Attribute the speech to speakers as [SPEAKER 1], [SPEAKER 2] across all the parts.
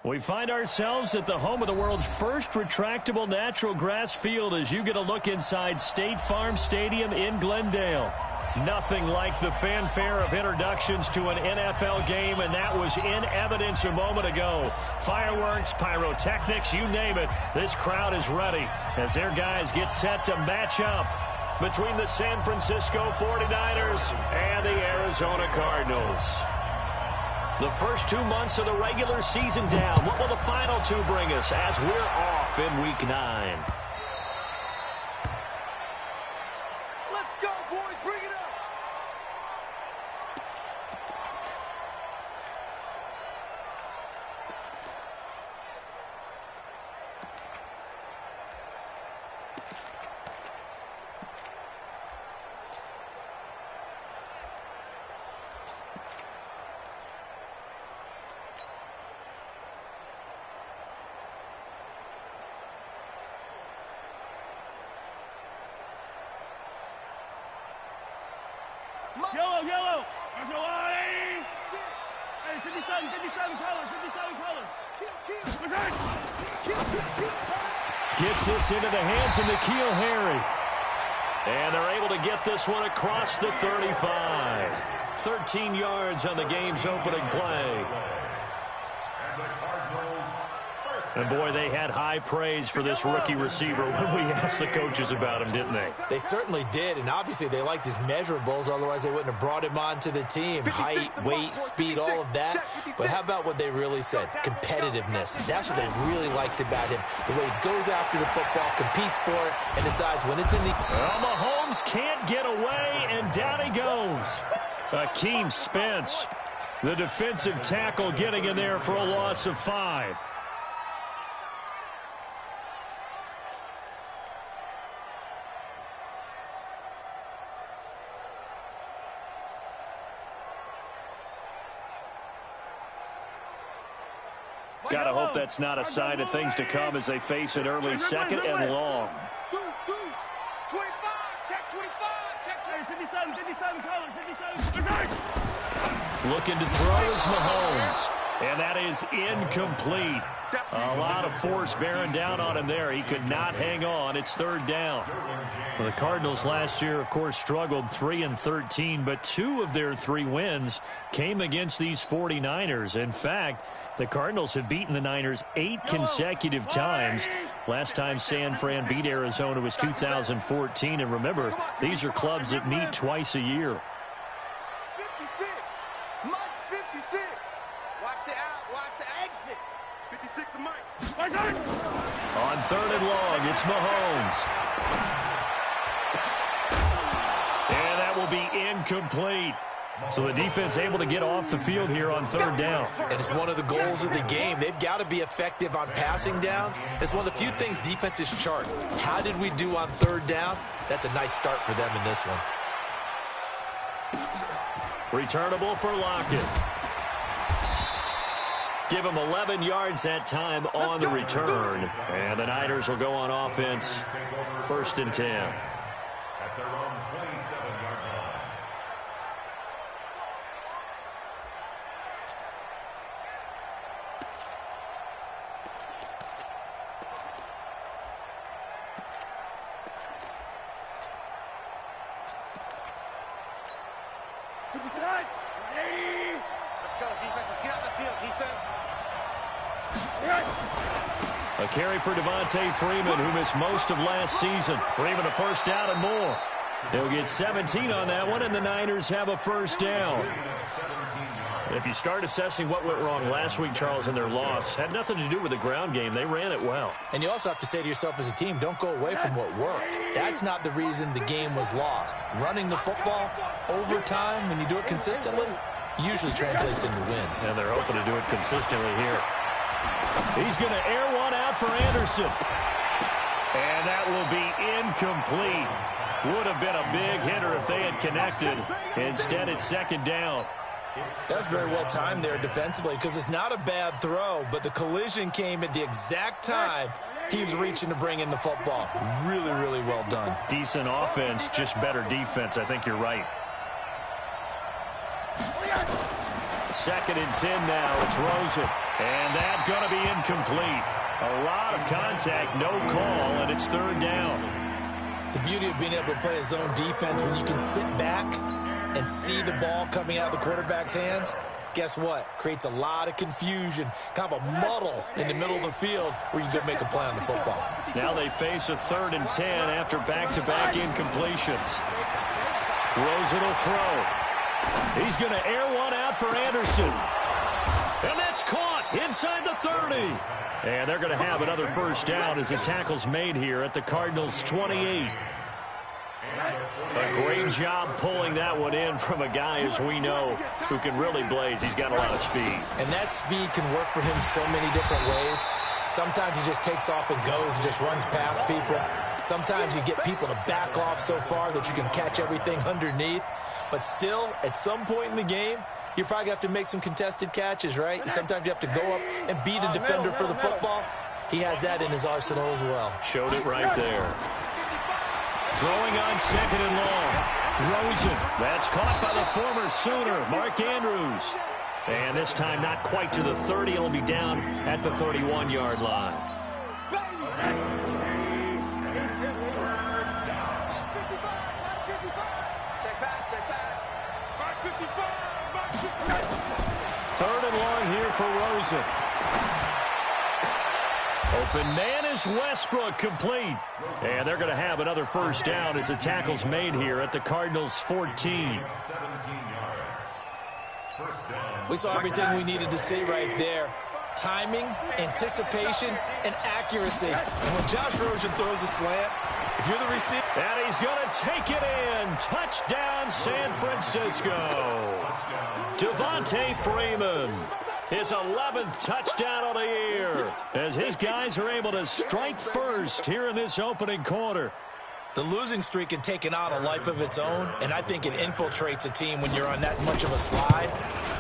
[SPEAKER 1] We find ourselves at the home of the world's first retractable natural grass field as you get a look inside State Farm Stadium in Glendale. Nothing like the fanfare of introductions to an NFL game, and that was in evidence a moment ago. Fireworks, pyrotechnics, you name it. This crowd is ready as their guys get set to match up between the San Francisco 49ers and the Arizona Cardinals. The first 2 months of the regular season down. What will the final two bring us as we're off in Week 9?
[SPEAKER 2] Let's go, boys. Bring it up.
[SPEAKER 3] Yellow, yellow. There's no line. Hey, 57 colors, 57 colors.
[SPEAKER 1] Gets this into the hands of N'Keal Harry. And they're able to get this one across the 35. 13 yards on the game's opening play. And, boy, they had high praise for this rookie receiver when we asked the coaches about him, didn't they?
[SPEAKER 4] They certainly did, and obviously they liked his measurables. Otherwise, they wouldn't have brought him onto the team. Height, weight, speed, all of that. But how about what they really said? Competitiveness. That's what they really liked about him. The way he goes after the football, competes for it, and decides when it's in the...
[SPEAKER 1] Well, Mahomes can't get away, and down he goes. Akeem Spence, the defensive tackle, getting in there for a loss of 5. Got to hope that's not a sign of things to come as they face an early second and long.
[SPEAKER 3] 25, check 25, check 57 colors, 57.
[SPEAKER 1] Looking to throw is Mahomes. And that is incomplete. A lot of force bearing down on him there. He could not hang on. It's third down. Well, the Cardinals last year, of course, struggled 3-13, but 2 of their 3 wins came against these 49ers. In fact, the Cardinals have beaten the Niners 8 consecutive times. Last time San Fran beat Arizona was 2014. And remember, these are clubs that meet twice a year.
[SPEAKER 2] 56. Mike's 56. Watch the out. Watch the exit. 56 to Mike.
[SPEAKER 1] On third and long, it's Mahomes. And that will be incomplete. So the defense able to get off the field here on third down.
[SPEAKER 4] And it's one of the goals of the game. They've got to be effective on passing downs. It's one of the few things defenses chart. How did we do on third down? That's a nice start for them in this one.
[SPEAKER 1] Returnable for Lockett. Give him 11 yards that time on the return. And the Niners will go on offense. 1st and 10.
[SPEAKER 5] At their own 27-yard line.
[SPEAKER 2] Let's go, defense. Let's get out the field, defense.
[SPEAKER 1] A carry for Devontae Freeman, who missed most of last season. Freeman a first down and more. They'll get 17 on that one, and the Niners have a first down. If you start assessing what went wrong last week, Charles, in their loss, had nothing to do with the ground game. They ran it well.
[SPEAKER 4] And you also have to say to yourself as a team, don't go away from what worked. That's not the reason the game was lost. Running the football over time, when you do it consistently, usually translates into wins.
[SPEAKER 1] And they're hoping to do it consistently here. He's going to air one out for Anderson. And that will be incomplete. Would have been a big hitter if they had connected. Instead, it's second down.
[SPEAKER 4] That's very well timed there defensively because it's not a bad throw, but the collision came at the exact time he was reaching to bring in the football. Really, really well done.
[SPEAKER 1] Decent offense, just better defense. I think you're right. 2nd and 10 now. It's Rosen. And that's going to be incomplete. A lot of contact, no call, and it's 3rd down.
[SPEAKER 4] The beauty of being able to play a zone defense when you can sit back and see the ball coming out of the quarterback's hands, guess what? Creates a lot of confusion, kind of a muddle in the middle of the field where you can go make a play on the football.
[SPEAKER 1] Now they face a 3rd and 10 after back-to-back incompletions. Rosen will throw. He's going to air one out for Anderson. And that's caught inside the 30. And they're going to have another 1st down as the tackle's made here at the Cardinals' 28. A great job pulling that one in from a guy, as we know, who can really blaze. He's got a lot of speed.
[SPEAKER 4] And that speed can work for him so many different ways. Sometimes he just takes off and goes and just runs past people. Sometimes you get people to back off so far that you can catch everything underneath. But still, at some point in the game, you probably have to make some contested catches, right? Sometimes you have to go up and beat a defender for the football. He has that in his arsenal as well.
[SPEAKER 1] Showed it right there. Throwing on 2nd and long. Rosen. That's caught by the former Sooner, Mark Andrews. And this time not quite to the 30. It'll be down at the 31-yard line.
[SPEAKER 2] Check back.
[SPEAKER 1] 3rd and long here for Rosen. Open man is Westbrook, complete. And they're going to have another 1st down as the tackle's made here at the Cardinals' 14.
[SPEAKER 4] We saw everything we needed to see right there. Timing, anticipation, and accuracy. And when Josh Rosen throws a slant, if you're the receiver...
[SPEAKER 1] And he's going to take it in. Touchdown, San Francisco. Devontae Freeman. His 11th touchdown of the year as his guys are able to strike first here in this opening quarter.
[SPEAKER 4] The losing streak had taken on a life of its own, and I think it infiltrates a team when you're on that much of a slide.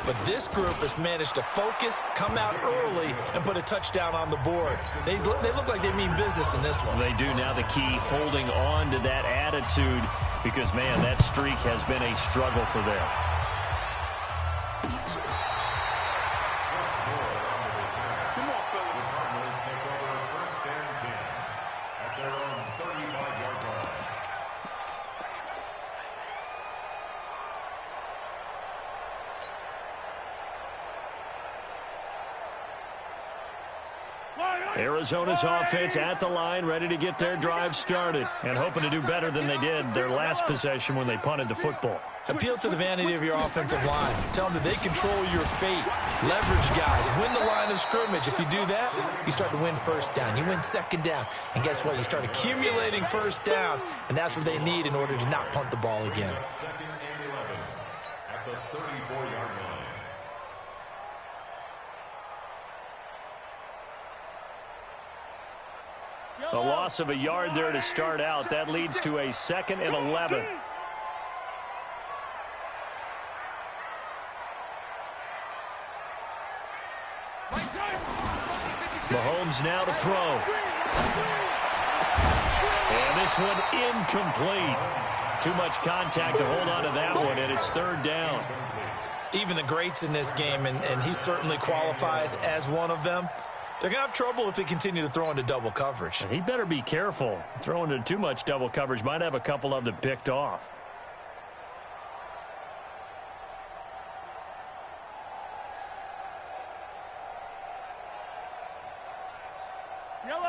[SPEAKER 4] But this group has managed to focus, come out early, and put a touchdown on the board. They look like they mean business in this one.
[SPEAKER 1] They do. Now the key, holding on to that attitude, because, man, that streak has been a struggle for them. Arizona's offense at the line, ready to get their drive started and hoping to do better than they did their last possession when they punted the football.
[SPEAKER 4] Appeal to the vanity of your offensive line. Tell them that they control your fate. Leverage guys. Win the line of scrimmage. If you do that, you start to win 1st down. You win 2nd down. And guess what? You start accumulating 1st downs, and that's what they need in order to not punt the ball again.
[SPEAKER 5] 2nd and 11 at the 34-yard line.
[SPEAKER 1] A loss of a yard there to start out. That leads to a 2nd and 11. Mahomes now to throw. And this one incomplete. Too much contact to hold on to that one, and it's 3rd down.
[SPEAKER 4] Even the greats in this game, and he certainly qualifies as one of them, they're going to have trouble if they continue to throw into double coverage.
[SPEAKER 1] And he better be careful. Throwing into too much double coverage might have a couple of them picked off.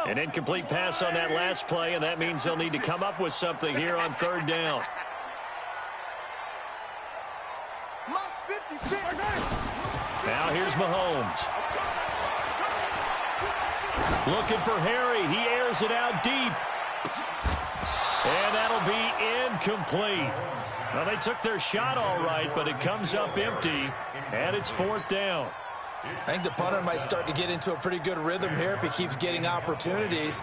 [SPEAKER 1] An incomplete pass on that last play, and that means they'll need to come up with something here on 3rd down. Now here's Mahomes. Looking for Harry. He airs it out deep. And that'll be incomplete. Well, they took their shot all right, but it comes up empty, and it's 4th down.
[SPEAKER 4] I think the punter might start to get into a pretty good rhythm here if he keeps getting opportunities.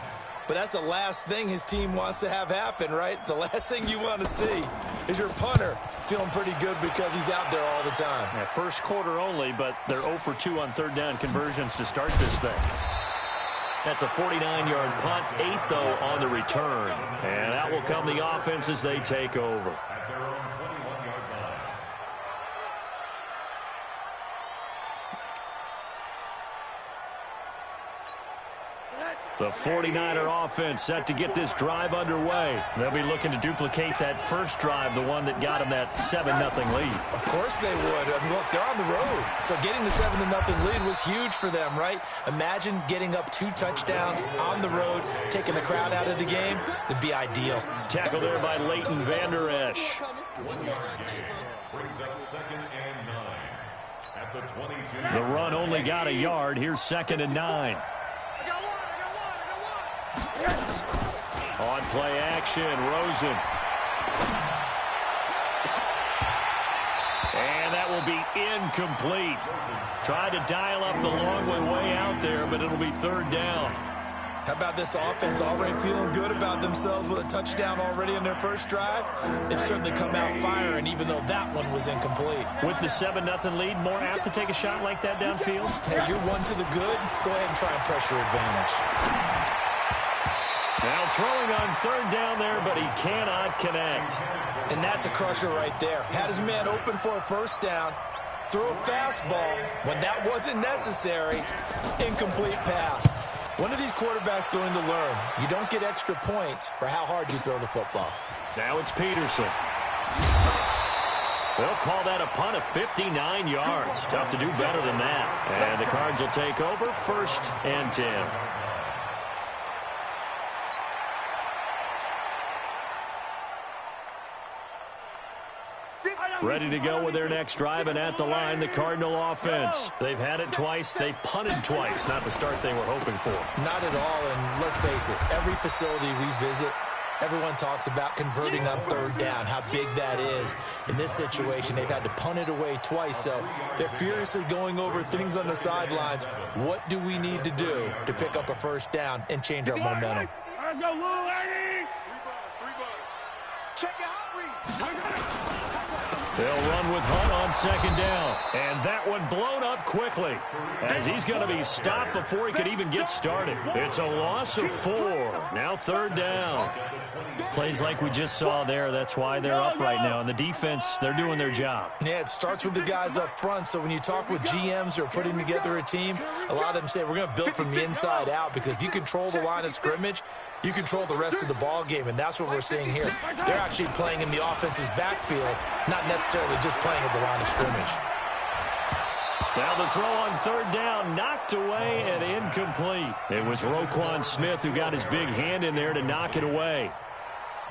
[SPEAKER 4] But that's the last thing his team wants to have happen, right? The last thing you want to see is your punter feeling pretty good because he's out there all the time.
[SPEAKER 1] Yeah, 1st quarter only, but they're 0 for 2 on 3rd down conversions to start this thing. That's a 49-yard punt, 8, though, on the return. And out will come the offense as they take over.
[SPEAKER 5] At their own 21-yard line.
[SPEAKER 1] The 49er offense set to get this drive underway. They'll be looking to duplicate that first drive, the one that got them that 7-0 lead.
[SPEAKER 4] Of course they would. I mean, look, they're on the road. So getting the 7-0 lead was huge for them, right? Imagine getting up 2 touchdowns on the road, taking the crowd out of the game. It'd be ideal.
[SPEAKER 1] Tackle there by Leighton Vander Esch.
[SPEAKER 5] 1 yard gain brings up 2nd and 9 at the 22.
[SPEAKER 1] The run only got a yard. Here's 2nd and 9. On play action, Rosen. And that will be incomplete. Tried to dial up the long way out there, but it'll be 3rd down.
[SPEAKER 4] How about this offense already feeling good about themselves with a touchdown already in their first drive? They've certainly come out firing, even though that one was incomplete.
[SPEAKER 1] With the 7-0 lead, more apt to take a shot like that downfield?
[SPEAKER 4] Hey, you're 1 to the good. Go ahead and try and pressure advantage.
[SPEAKER 1] Now throwing on 3rd down there, but he cannot connect.
[SPEAKER 4] And that's a crusher right there. Had his man open for a 1st down. Threw a fastball when that wasn't necessary. Incomplete pass. When are these quarterbacks going to learn? You don't get extra points for how hard you throw the football.
[SPEAKER 1] Now it's Peterson. They'll call that a punt of 59 yards. Tough to do better than that. And the Cards will take over 1st and 10. Ready to go with their next drive, and at the line, the Cardinal offense. They've had it twice. They've punted twice. Not the start they were hoping for.
[SPEAKER 4] Not at all, and let's face it, every facility we visit, everyone talks about converting on 3rd down, how big that is. In this situation, they've had to punt it away twice, so they're furiously going over things on the sidelines. What do we need to do to pick up a 1st down and change our momentum?
[SPEAKER 3] Let's go, Lou, lady!
[SPEAKER 2] 3 bucks. Check your hot read.
[SPEAKER 1] They'll run with Hunt on 2nd down. And that one blown up quickly, as he's going to be stopped before he could even get started. It's a loss of 4. Now 3rd down. Plays like we just saw there. That's why they're up right now. And the defense, they're doing their job.
[SPEAKER 4] Yeah, it starts with the guys up front. So when you talk with GMs who are putting together a team, a lot of them say we're going to build from the inside out, because if you control the line of scrimmage, you control the rest of the ball game, and that's what we're seeing here. They're actually playing in the offense's backfield, not necessarily just playing at the line of scrimmage.
[SPEAKER 1] Now the throw on 3rd down, knocked away and incomplete. It was Roquan Smith who got his big hand in there to knock it away.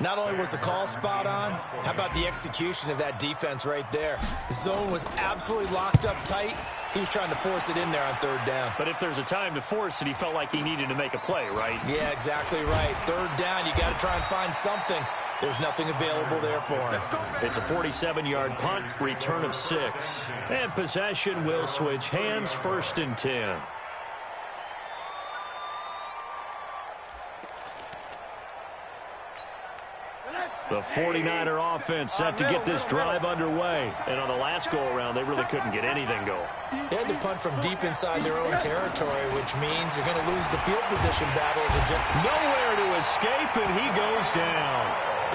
[SPEAKER 4] Not only was the call spot on, how about the execution of that defense right there? The zone was absolutely locked up tight. He was trying to force it in there on 3rd down.
[SPEAKER 1] But if there's a time to force it, he felt like he needed to make a play, right?
[SPEAKER 4] Yeah, exactly right. 3rd down, you got to try and find something. There's nothing available there for him.
[SPEAKER 1] It's a 47-yard punt, return of 6. And possession will switch hands, 1st and 10. The 49er offense set to get this drive underway. And on the last go-around, they really couldn't get anything going.
[SPEAKER 4] They had to punt from deep inside their own territory, which means you're going to lose the field position battle as a
[SPEAKER 1] nowhere to escape, and he goes down.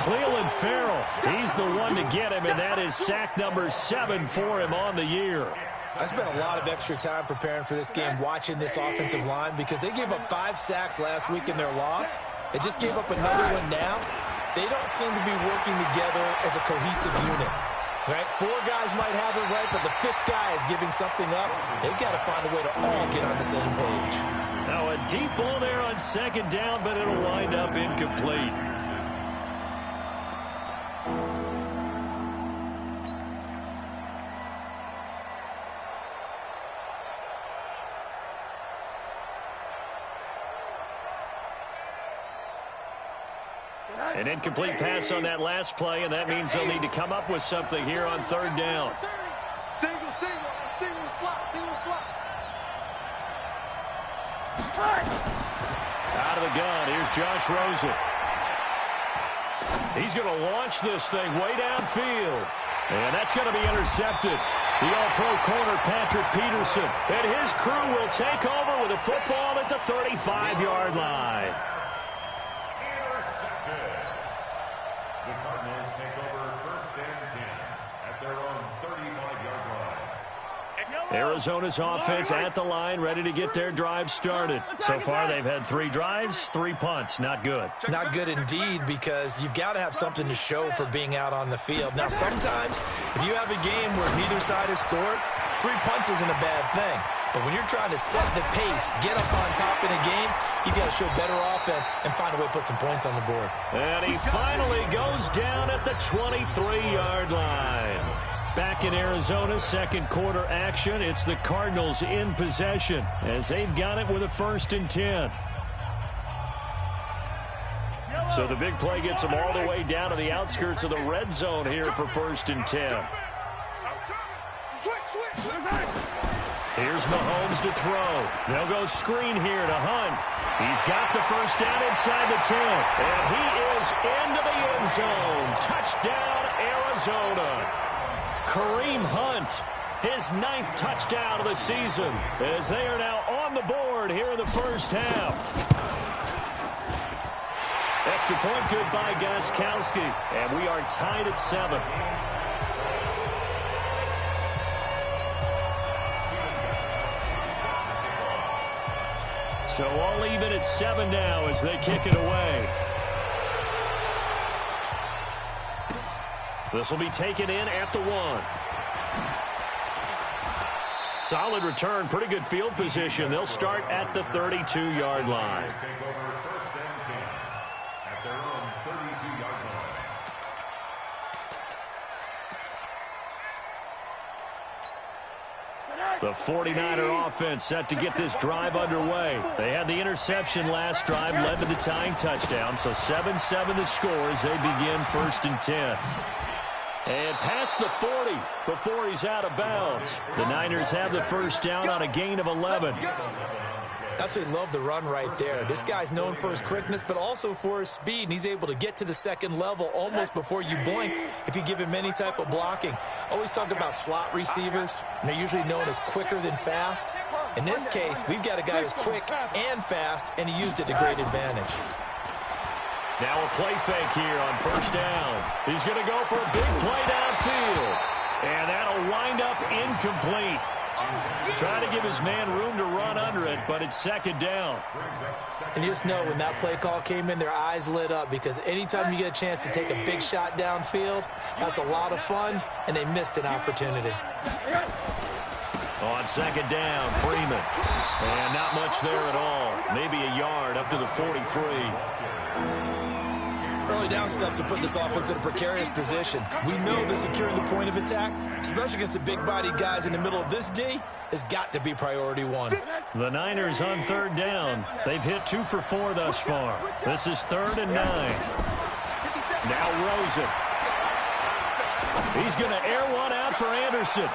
[SPEAKER 1] Clelin Ferrell, he's the one to get him, and that is sack number 7 for him on the year.
[SPEAKER 4] I spent a lot of extra time preparing for this game, watching this offensive line, because they gave up 5 sacks last week in their loss. They just gave up another one now. They don't seem to be working together as a cohesive unit. Right? 4 guys might have it right, but the 5th guy is giving something up. They've got to find a way to all get on the same page.
[SPEAKER 1] Now a deep ball there on 2nd down, but it'll wind up incomplete. An incomplete pass on that last play, and that means they'll need to come up with something here on 3rd down.
[SPEAKER 2] Single slot.
[SPEAKER 1] Out of the gun, here's Josh Rosen. He's going to launch this thing way downfield. And that's going to be intercepted. The All-Pro corner, Patrick Peterson. And his crew will take over with a football at the 35-yard line.
[SPEAKER 5] The Cardinals take over 1st and 10 at their own 35-yard line.
[SPEAKER 1] Arizona's offense at the line, ready to get their drive started. So far, they've had 3 drives, 3 punts. Not good.
[SPEAKER 4] Not good indeed, because you've got to have something to show for being out on the field. Now, sometimes, if you have a game where neither side has scored, 3 punts isn't a bad thing. But when you're trying to set the pace, get up on top in a game, you got to show better offense and find a way to put some points on the board.
[SPEAKER 1] And he finally goes down at the 23-yard line. Back in Arizona, second quarter action. It's the Cardinals in possession as they've got it with a 1st and 10. So the big play gets them all the way down to the outskirts of the red zone here for 1st and 10. Here's Mahomes to throw. They'll go screen here to Hunt. He's got the first down inside the 10. And he is into the end zone. Touchdown, Arizona. Kareem Hunt, his 9th touchdown of the season, as they are now on the board here in the first half. Extra point good by Gostkowski, and we are tied at 7. So all even at 7 now as they kick it away. This will be taken in at the 1. Solid return, pretty good field position. They'll start at the 32-yard line. The 49er offense set to get this drive underway. They had the interception last drive, led to the tying touchdown. So 7-7 the score as they begin 1st and 10. And past the 40 before he's out of bounds. The Niners have the first down on a gain of 11.
[SPEAKER 4] Absolutely love the run right there. This guy's known for his quickness, but also for his speed, and he's able to get to the second level almost before you blink if you give him any type of blocking. Always talk about slot receivers, and they're usually known as quicker than fast. In this case, we've got a guy who's quick and fast, and he used it to great advantage.
[SPEAKER 1] Now a play fake here on first down. He's going to go for a big play downfield. And that'll wind up incomplete. Trying to give his man room to run under it, but it's 2nd down.
[SPEAKER 4] And you just know when that play call came in, their eyes lit up, because anytime you get a chance to take a big shot downfield, that's a lot of fun, and they missed an opportunity.
[SPEAKER 1] On 2nd down, Freeman. And not much there at all. Maybe a yard up to the 43.
[SPEAKER 4] Early down stuff to put this offense in a precarious position. We know that securing the point of attack, especially against the big-bodied guys in the middle of this D, has got to be priority 1.
[SPEAKER 1] The Niners on 3rd down. They've hit 2 for 4 thus far. This is 3rd and 9. Now Rosen. He's going to air one out for Anderson.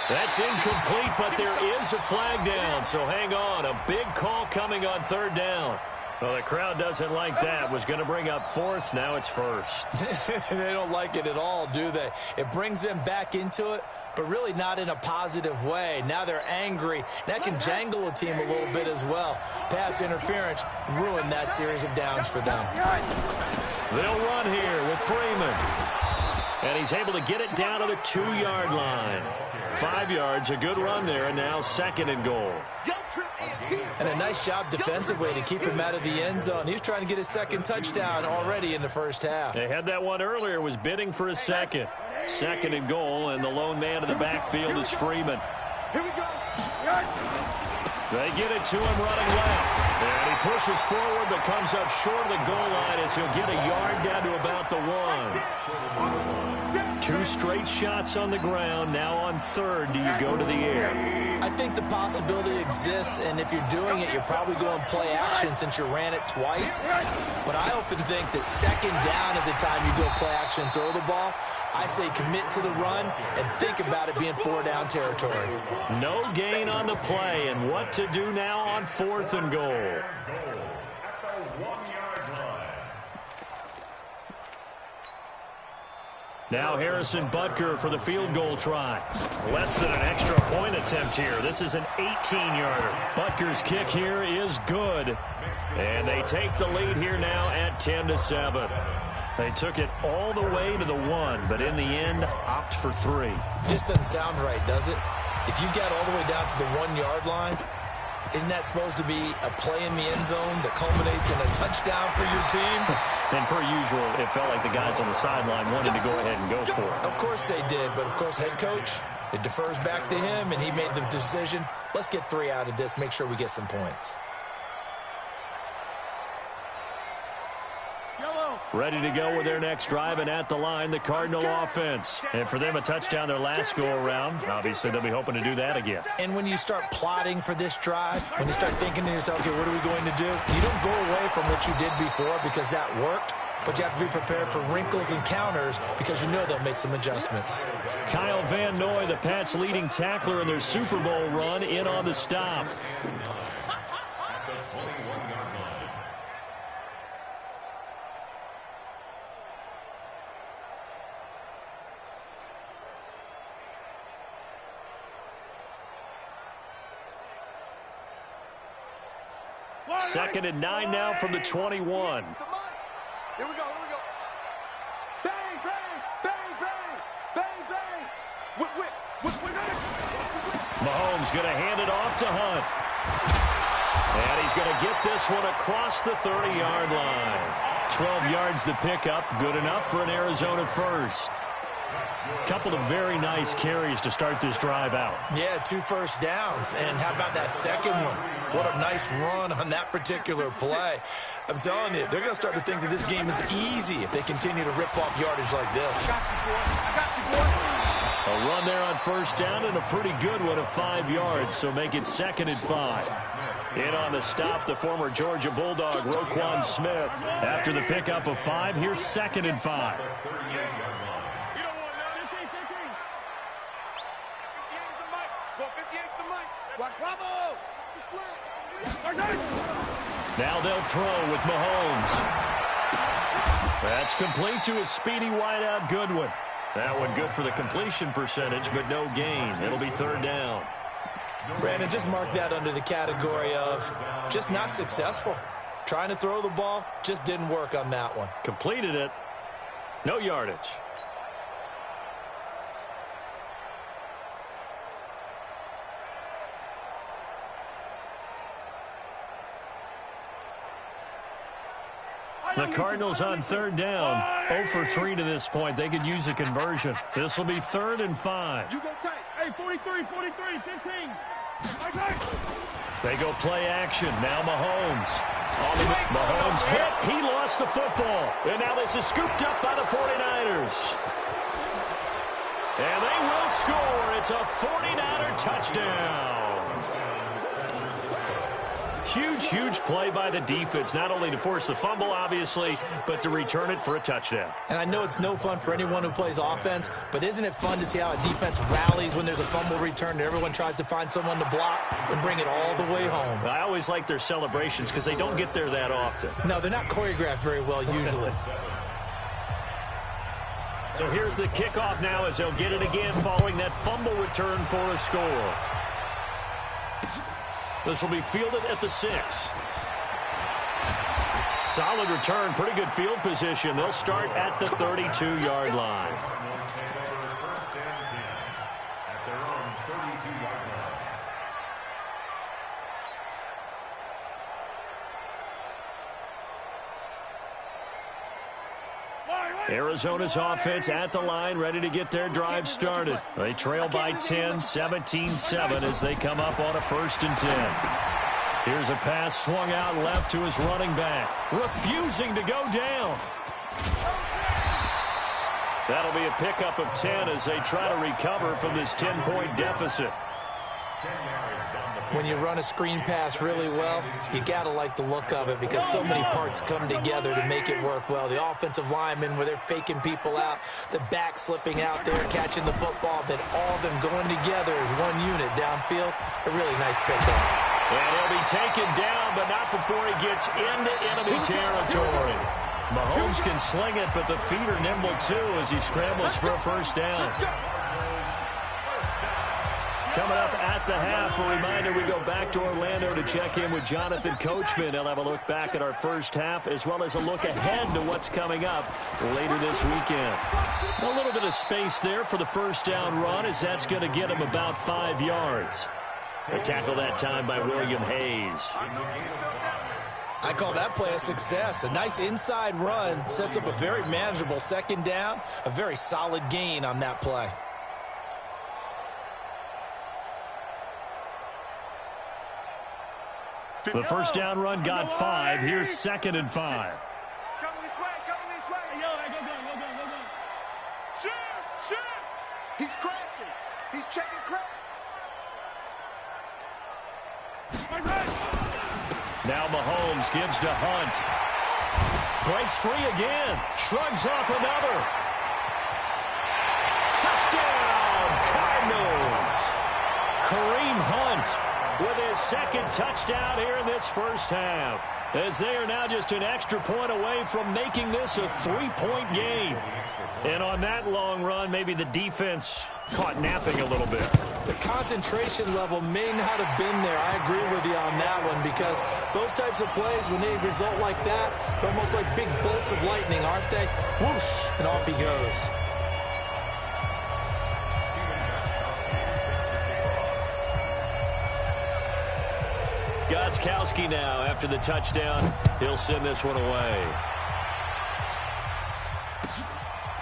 [SPEAKER 1] That's incomplete, but there is a flag down, so hang on. A big call coming on 3rd down. Well, the crowd doesn't like that. Was going to bring up 4th. Now it's 1st.
[SPEAKER 4] They don't like it at all, do they? It brings them back into it, but really not in a positive way. Now they're angry. That can jangle a team a little bit as well. Pass interference ruined that series of downs for them.
[SPEAKER 1] They'll run here with Freeman. And he's able to get it down to the 2-yard line. 5 yards, a good run there, and now 2nd and goal.
[SPEAKER 4] And a nice job defensively to keep him out of the end zone. He was trying to get his 2nd touchdown already in the first half.
[SPEAKER 1] They had that one earlier, was bidding for a 2nd. 2nd and goal, and the lone man in the backfield is Freeman.
[SPEAKER 2] Here we go.
[SPEAKER 1] They get it to him running left. And he pushes forward, but comes up short of the goal line as he'll get a yard down to about the 1. 2 straight shots on the ground. Now on 3rd, do you go to the air?
[SPEAKER 4] I think the possibility exists, and if you're doing it, you're probably going to play action since you ran it twice. But I often think that 2nd down is the time you go play action and throw the ball. I say commit to the run and think about it being 4-down territory.
[SPEAKER 1] No gain on the play, and what to do now on 4th and goal. Now Harrison Butker for the field goal try. Less than an extra point attempt here. This is an 18-yarder. Butker's kick here is good. And they take the lead here now at 10-7. They took it all the way to the 1, but in the end, opt for 3.
[SPEAKER 4] Just doesn't sound right, does it? if you got all the way down to the 1-yard line, isn't that supposed to be a play in the end zone that culminates in a touchdown for your team?
[SPEAKER 1] And per usual, it felt like the guys on the sideline wanted to go ahead and go for it.
[SPEAKER 4] Of course they did, but of course head coach, it defers back to him, and he made the decision, let's get 3 out of this, make sure we get some points.
[SPEAKER 1] Ready to go with their next drive, and at the line, the Cardinal offense. And for them, a touchdown their last go-around. Obviously, they'll be hoping to do that again.
[SPEAKER 4] And when you start plotting for this drive, when you start thinking to yourself, okay, what are we going to do? You don't go away from what you did before because that worked, but you have to be prepared for wrinkles and counters because you know they'll make some adjustments.
[SPEAKER 1] Kyle Van Noy, the Pats' leading tackler in their Super Bowl run, in on the stop. Second and 9 now from the 21.
[SPEAKER 2] Here we go, here we go. Bang, bang, bang, bang, bang, bang. Whip.
[SPEAKER 1] Mahomes going to hand it off to Hunt. And he's going to get this one across the 30-yard line. 12 yards to pick up, good enough for an Arizona first. Couple of very nice carries to start this drive out.
[SPEAKER 4] Yeah, 2 first downs. And how about that second one? What a nice run on that particular play. I'm telling you, they're going to start to think that this game is easy if they continue to rip off yardage like this.
[SPEAKER 2] I got you, boy.
[SPEAKER 1] A run there on first down and a pretty good one of 5 yards, so make it 2nd and 5. In on the stop, the former Georgia Bulldog, Roquan Smith. After the pickup of 5, here's 2nd and 5. Now they'll throw with Mahomes. That's complete to a speedy wideout Goodwin. That one good for the completion percentage, but no gain. It'll be 3rd down.
[SPEAKER 4] Brandon, just mark that under the category of just not successful. Trying to throw the ball, just didn't work on that one.
[SPEAKER 1] Completed it. No yardage. The Cardinals on 3rd down. 0 for 3 to this point. They could use a conversion. This will be 3rd and 5.
[SPEAKER 2] You go tight.
[SPEAKER 3] Hey, 43, 15.
[SPEAKER 1] They go play action. Now Mahomes. Mahomes hit. He lost the football. And now this is scooped up by the 49ers. And they will score. It's a 49er touchdown. Huge play by the defense, not only to force the fumble, obviously, but to return it for a touchdown.
[SPEAKER 4] And I know it's no fun for anyone who plays offense, but isn't it fun to see how a defense rallies when there's a fumble return and everyone tries to find someone to block and bring it all the way home?
[SPEAKER 1] I always like their celebrations because they don't get there that often.
[SPEAKER 4] No, they're not choreographed very well usually.
[SPEAKER 1] So here's the kickoff now as they'll get it again following that fumble return for a score. This will be fielded at the 6. Solid return, pretty good field position. They'll start at the 32-yard line.
[SPEAKER 5] First and 10 at their own 32-yard line.
[SPEAKER 1] Arizona's offense at the line, ready to get their drive started. They trail by 10, 17-7 as they come up on a 1st and 10. Here's a pass swung out left to his running back, refusing to go down. That'll be a pickup of 10 as they try to recover from this 10-point deficit.
[SPEAKER 4] When you run a screen pass really well, you got to like the look of it because so many parts come together to make it work well. The offensive linemen, where they're faking people out, the back slipping out there, catching the football, then all of them going together as one unit downfield. A really nice pickup.
[SPEAKER 1] And he'll be taken down, but not before he gets into enemy territory. Mahomes can sling it, but the feet are nimble too as he scrambles for a 1st down. Coming up at the half, a reminder we go back to Orlando to check in with Jonathan Coachman. He'll have a look back at our first half as well as a look ahead to what's coming up later this weekend. A little bit of space there for the first down run as that's going to get him about 5 yards. A tackle that time by William Hayes.
[SPEAKER 4] I call that play a success. A nice inside run sets up a very manageable second down. A very solid gain on that play.
[SPEAKER 1] The first down run got 5. Here's 2nd and 5.
[SPEAKER 3] Coming this way, coming this way. Yo, go. Shoot.
[SPEAKER 2] He's crashing. He's checking crash.
[SPEAKER 1] Now Mahomes gives to Hunt. Breaks free again. Shrugs off another. Touchdown, Cardinals. Kareem Hunt with his 2nd touchdown here in this first half, as they are now just an extra point away from making this a 3-point game. And on that long run, maybe the defense caught napping a little bit.
[SPEAKER 4] The concentration level may not have been there. I agree with you on that one, because those types of plays, when they result like that, they're almost like big bolts of lightning, aren't they? Whoosh, and off he goes.
[SPEAKER 1] Gostkowski now, after the touchdown, he'll send this one away.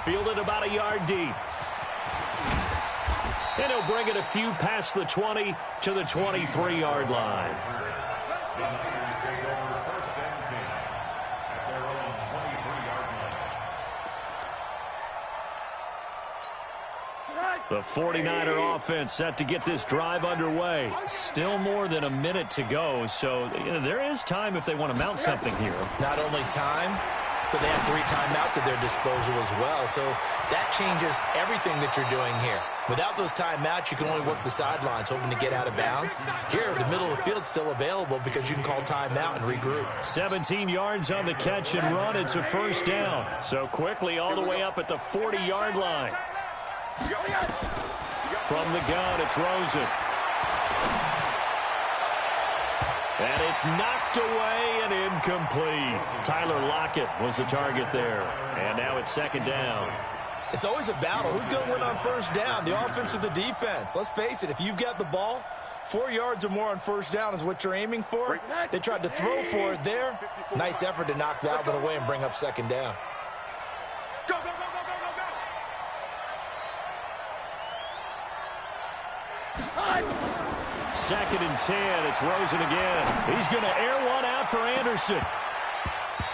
[SPEAKER 1] Fielded about a yard deep. And he'll bring it a few past the 20 to the 23-yard line. The 49er offense set to get this drive underway. Still more than a minute to go, so there is time if they want to mount something here.
[SPEAKER 4] Not only time, but they have 3 timeouts at their disposal as well, so that changes everything that you're doing here. Without those timeouts, you can only work the sidelines, hoping to get out of bounds. Here, the middle of the field is still available because you can call timeout and regroup.
[SPEAKER 1] 17 yards on the catch and run. It's a first down. So quickly all the way up at the 40-yard line. From the gun, it's Rosen. And it's knocked away and incomplete. Tyler Lockett was the target there. And now it's 2nd down.
[SPEAKER 4] It's always a battle. Who's going to win on first down, the offense or the defense? Let's face it, if you've got the ball, 4 yards or more on first down is what you're aiming for. They tried to throw for it there. Nice effort to knock that one away and bring up 2nd down.
[SPEAKER 2] Go, go, go, go, go, go, go.
[SPEAKER 1] 2nd and 10. It's Rosen again. He's going to air one out for Anderson.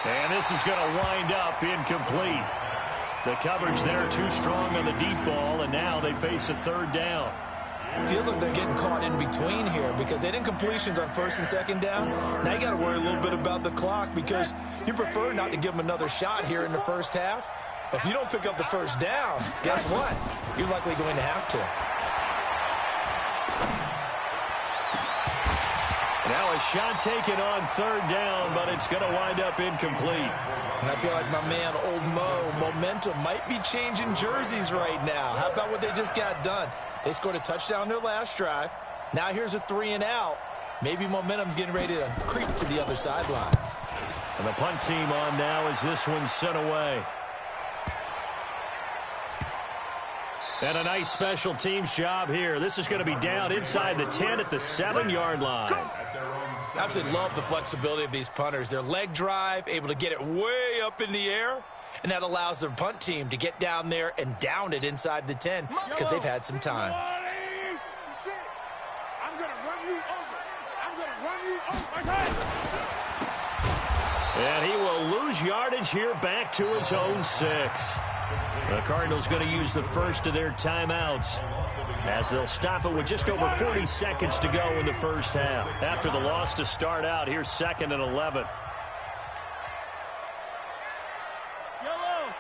[SPEAKER 1] And this is going to wind up incomplete. The coverage there too strong on the deep ball, and now they face a 3rd down.
[SPEAKER 4] Feels like they're getting caught in between here because they did incompletions on 1st and 2nd down. Now you got to worry a little bit about the clock because you prefer not to give them another shot here in the first half. But if you don't pick up the first down, guess what? You're likely going to have to.
[SPEAKER 1] Now a shot taken on 3rd down, but it's going to wind up incomplete.
[SPEAKER 4] And I feel like my man, Old Mo, momentum might be changing jerseys right now. How about what they just got done? They scored a touchdown their last drive. Now here's a 3-and-out. Maybe momentum's getting ready to creep to the other sideline.
[SPEAKER 1] And the punt team on now as this one's sent away. And a nice special teams job here. This is going to be down inside the 10 at the 7-yard line.
[SPEAKER 4] I absolutely love the flexibility of these punters. Their leg drive, able to get it way up in the air, and that allows their punt team to get down there and down it inside the 10 because they've had some time.
[SPEAKER 2] I'm going to run you over. I'm going to run you over.
[SPEAKER 1] And he will lose yardage here back to his own 6. The Cardinals going to use the first of their timeouts as they'll stop it with just over 40 seconds to go in the first half. After the loss to start out, here's 2nd and 11.
[SPEAKER 2] Yellow.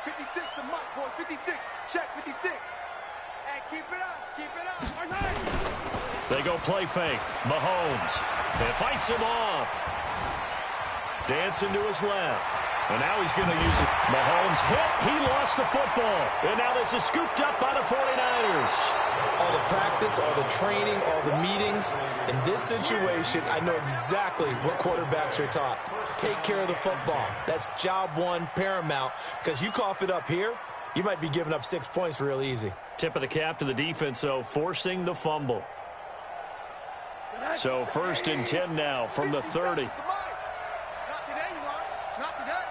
[SPEAKER 2] 56 to Mike, boys. 56. Check 56. Hey, keep it up. Keep it up.
[SPEAKER 1] They go play fake. Mahomes. And fights him off. Dancing to his left. And now he's going to use it. Mahomes hit. He lost the football. And now this is scooped up by the 49ers.
[SPEAKER 4] All the practice, all the training, all the meetings. In this situation, I know exactly what quarterbacks are taught. Take care of the football. That's job one, paramount. Because you cough it up here, you might be giving up 6 points real easy.
[SPEAKER 1] Tip of the cap to the defense, though, forcing the fumble. So 1st and 10 now from the 30.
[SPEAKER 2] Not today, you are. Not today.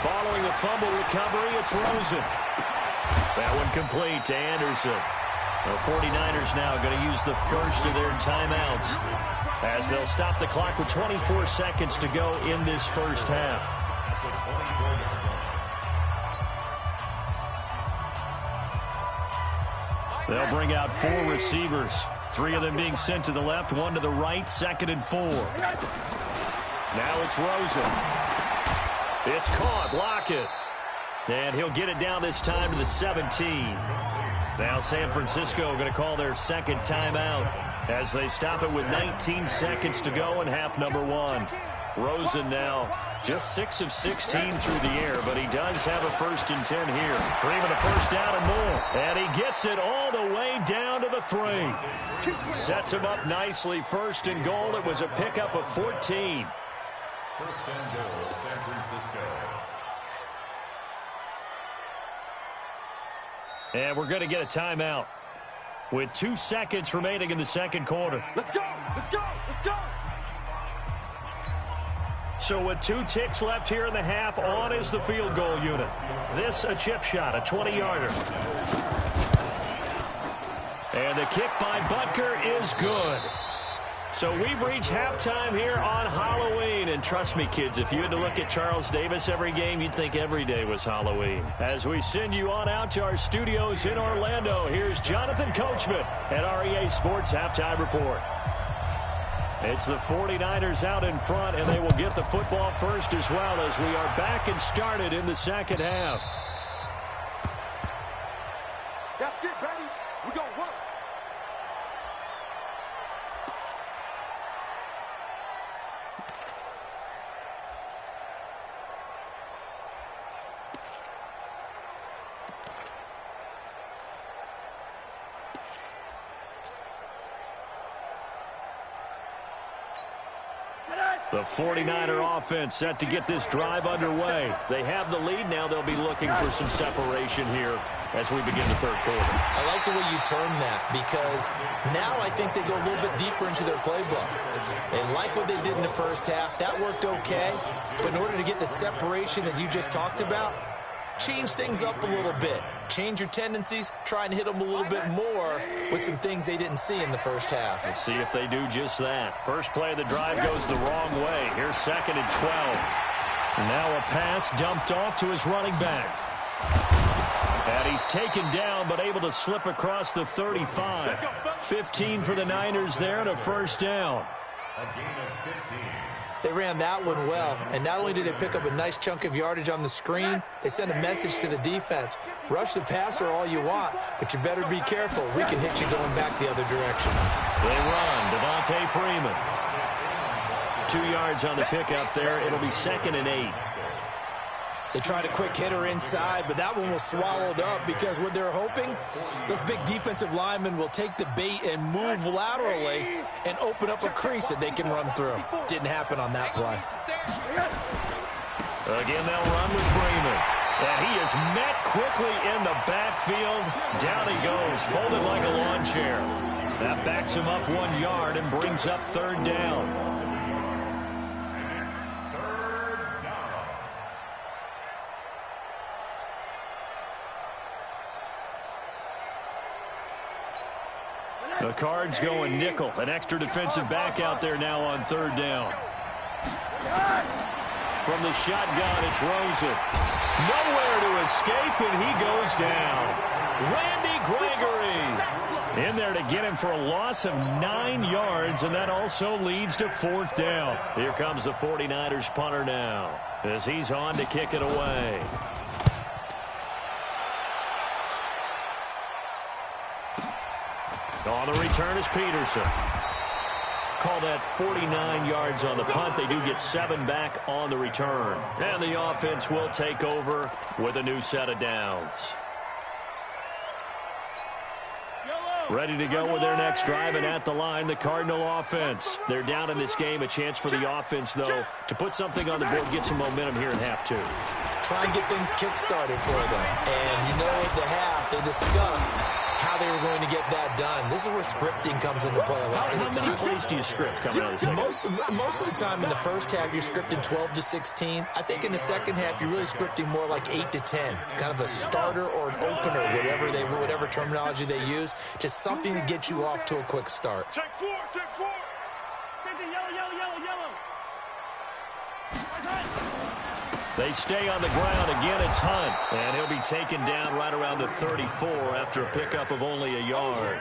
[SPEAKER 1] Following the fumble recovery, it's Rosen. That one complete to Anderson. The 49ers now going to use the first of their timeouts as they'll stop the clock with 24 seconds to go in this first half. They'll bring out 4 receivers, 3 of them being sent to the left, 1 to the right, 2nd and 4. Now it's Rosen. It's caught. Lockett. And he'll get it down this time to the 17. Now San Francisco going to call their second timeout as they stop it with 19 seconds to go in half number 1. Rosen now just 6 of 16 through the air, but he does have a 1st and 10 here. Dreaming a first down and more. And he gets it all the way down to the 3. Sets him up nicely. 1st and goal. It was a pickup of 14.
[SPEAKER 5] 1st and goal, San Francisco.
[SPEAKER 1] And we're going to get a timeout with 2 seconds remaining in the second quarter.
[SPEAKER 2] Let's go! Let's go! Let's go!
[SPEAKER 1] So with 2 ticks left here in the half, on is the field goal unit. This a chip shot, a 20-yarder. And the kick by Butker is good. So we've reached halftime here on Halloween. And trust me, kids, if you had to look at Charles Davis every game, you'd think every day was Halloween. As we send you on out to our studios in Orlando, here's Jonathan Coachman at REA Sports Halftime Report. It's the 49ers out in front, and they will get the football first as well as we are back and started in the second half.
[SPEAKER 2] That's it, baby. We're going to work.
[SPEAKER 1] The 49er offense set to get this drive underway. They have the lead. Now they'll be looking for some separation here as we begin the third quarter.
[SPEAKER 4] I like the way you term that because now I think they go a little bit deeper into their playbook. They like what they did in the first half. That worked okay. But in order to get the separation that you just talked about, change things up a little bit. Change your tendencies. Try and hit them a little bit more with some things they didn't see in the first half.
[SPEAKER 1] Let's see if they do just that. First play of the drive goes the wrong way. Here's 2nd and 12. Now a pass dumped off to his running back. And he's taken down but able to slip across the 35. 15 for the Niners there and a first down.
[SPEAKER 5] A gain of 15.
[SPEAKER 4] They ran that one well, and not only did they pick up a nice chunk of yardage on the screen, they sent a message to the defense. Rush the passer all you want, but you better be careful. We can hit you going back the other direction.
[SPEAKER 1] They run. Devontae Freeman. 2 yards on the pickup there. It'll be 2nd and 8.
[SPEAKER 4] They tried a quick hitter inside, but that one was swallowed up because what they're hoping, those big defensive linemen will take the bait and move laterally and open up a crease that they can run through. Didn't happen on that play.
[SPEAKER 1] Again, they'll run with Freeman. And he is met quickly in the backfield. Down he goes, folded like a lawn chair. That backs him up 1 yard and brings up 3rd down. The Cards going nickel. An extra defensive back out there now on 3rd down. From the shotgun, it's Rosen. Nowhere to escape, and he goes down. Randy Gregory in there to get him for a loss of 9 yards, and that also leads to 4th down. Here comes the 49ers punter now as he's on to kick it away. On the return is Peterson. Call that 49 yards on the punt. They do get 7 back on the return. And the offense will take over with a new set of downs. Ready to go with their next drive, and at the line, the Cardinal offense. They're down in this game. A chance for the offense, though, to put something on the board, get some momentum here in half 2.
[SPEAKER 4] Try and get things kick-started for them. And you know at the half, they discussed how they were going to get that done. This is where scripting comes into play a lot of the time.
[SPEAKER 1] How many plays do you script coming out of the second?
[SPEAKER 4] Most of the time in the first half, you're scripting 12 to 16. I think in the second half, you're really scripting more like 8 to 10. Kind of a starter or an opener, whatever terminology they use. Just something to get you off to a quick start.
[SPEAKER 3] Check 4, check 4. Yellow.
[SPEAKER 1] They stay on the ground. Again, it's Hunt. And he'll be taken down right around the 34 after a pickup of only a yard.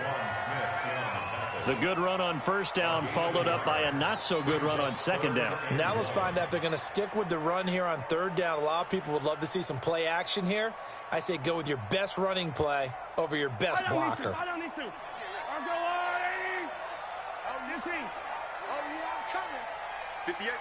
[SPEAKER 1] The good run on first down followed up by a not-so-good run on second down.
[SPEAKER 4] Now let's find out if they're going to stick with the run here on third down. A lot of people would love to see some play action here. I say go with your best running play over your best blocker.
[SPEAKER 3] I don't need to. I'll go on. 15.
[SPEAKER 2] Oh, yeah, I'm coming. 58.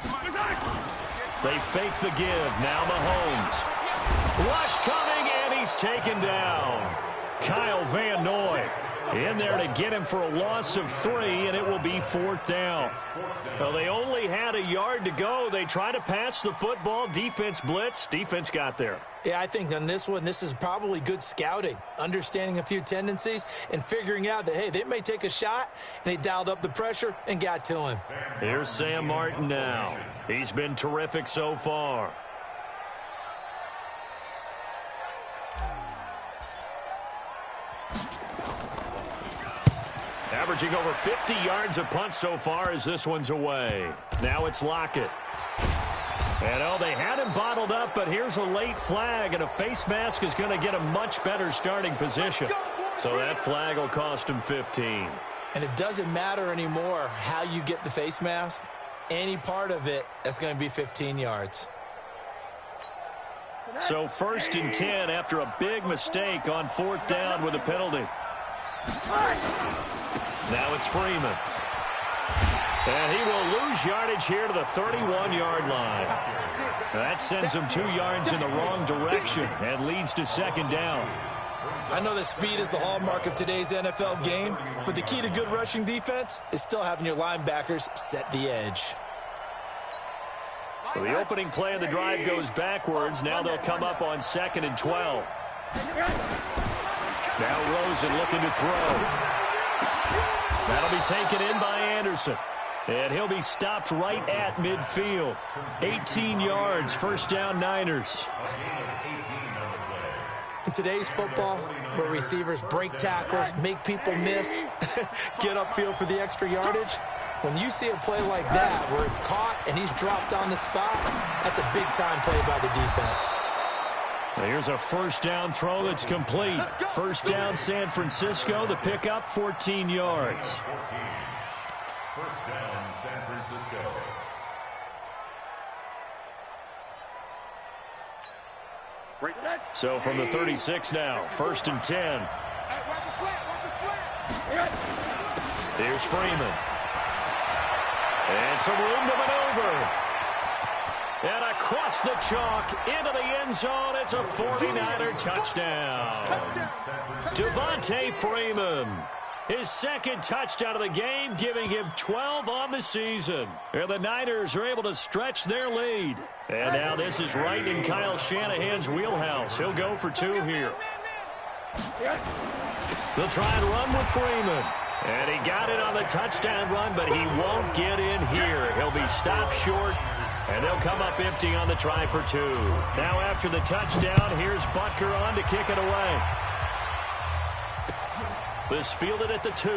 [SPEAKER 1] They fake the give. Now Mahomes. Rush coming, and he's taken down. Kyle Van Noy in there to get him for a loss of 3, and it will be 4th down. Well, they only had a yard to go. They try to pass the football. Defense blitz. Defense got there.
[SPEAKER 4] Yeah, I think on this one, this is probably good scouting, understanding a few tendencies, and figuring out that, hey, they may take a shot, and he dialed up the pressure and got to him.
[SPEAKER 1] Here's Sam Martin now. He's been terrific so far. Averaging over 50 yards a punt so far as this one's away. Now it's Lockett. And, they had him bottled up, but here's a late flag, and a face mask is going to get a much better starting position. So that flag will cost him 15.
[SPEAKER 4] And it doesn't matter anymore how you get the face mask. Any part of it, that's going to be 15 yards.
[SPEAKER 1] So 1st and 10 after a big mistake on 4th down with a penalty. Now it's Freeman. And he will lose yardage here to the 31-yard line. That sends him 2 yards in the wrong direction and leads to 2nd down.
[SPEAKER 4] I know that speed is the hallmark of today's NFL game, but the key to good rushing defense is still having your linebackers set the edge.
[SPEAKER 1] So the opening play of the drive goes backwards. Now they'll come up on 2nd and 12. Now Rosen looking to throw. That'll be taken in by Anderson. And he'll be stopped right at midfield. 18 yards, 1st down Niners.
[SPEAKER 4] In today's football, where receivers break tackles, make people miss, get upfield for the extra yardage, when you see a play like that where it's caught and he's dropped on the spot, that's a big-time play by the defense.
[SPEAKER 1] Here's a 1st down throw that's complete. 1st down San Francisco. The pickup, 14 yards.
[SPEAKER 5] 1st down, San Francisco.
[SPEAKER 1] So from the 36 now, 1st and 10. Here's Freeman. And some room to maneuver. And across the chalk into the end zone. It's a 49er touchdown. Devontae Freeman. His 2nd touchdown of the game, giving him 12 on the season. And the Niners are able to stretch their lead. And now this is right in Kyle Shanahan's wheelhouse. He'll go for 2 here. They'll try and run with Freeman. And he got it on the touchdown run, but he won't get in here. He'll be stopped short, and they'll come up empty on the try for 2. Now after the touchdown, here's Butker on to kick it away. This fielded at the 2.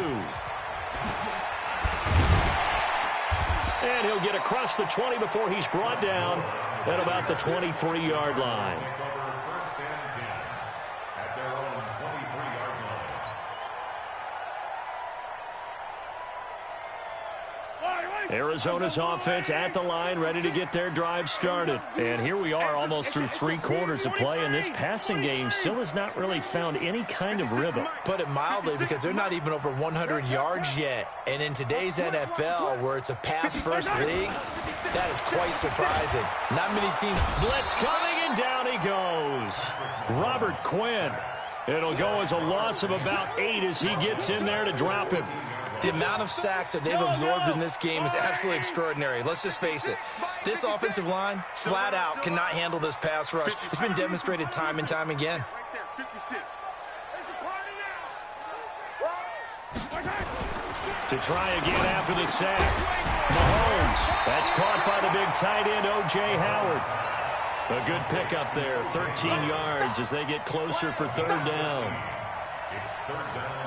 [SPEAKER 1] And he'll get across the 20 before he's brought down at about the 23-yard line.
[SPEAKER 5] First and 10 at their own 23-yard line.
[SPEAKER 1] Arizona's offense at the line, ready to get their drive started. And here we are almost through 3 quarters of play, and this passing game still has not really found any kind of rhythm.
[SPEAKER 4] Put it mildly, because they're not even over 100 yards yet. And in today's NFL, where it's a pass-first league, that is quite surprising. Not many teams.
[SPEAKER 1] Blitz coming, and down he goes. Robert Quinn. It'll go as a loss of about 8 as he gets in there to drop him.
[SPEAKER 4] The amount of sacks that they've absorbed in this game is absolutely extraordinary. Let's just face it. This offensive line, flat out, cannot handle this pass rush. It's been demonstrated time and time again.
[SPEAKER 2] Right there, 56.
[SPEAKER 1] To try again after the sack. Mahomes. That's caught by the big tight end, O.J. Howard. A good pickup there, 13 yards as they get closer for 3rd down.
[SPEAKER 5] It's 3rd down.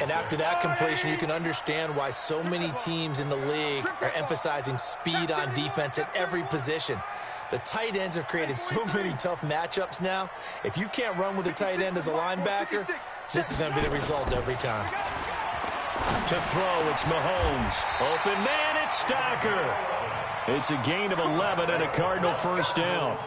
[SPEAKER 4] And after that completion, you can understand why so many teams in the league are emphasizing speed on defense at every position. The tight ends have created so many tough matchups now. If you can't run with a tight end as a linebacker, this is going to be the result every time.
[SPEAKER 1] To throw, it's Mahomes. Open man, it's Stacker. It's a gain of 11 and a Cardinal 1st down.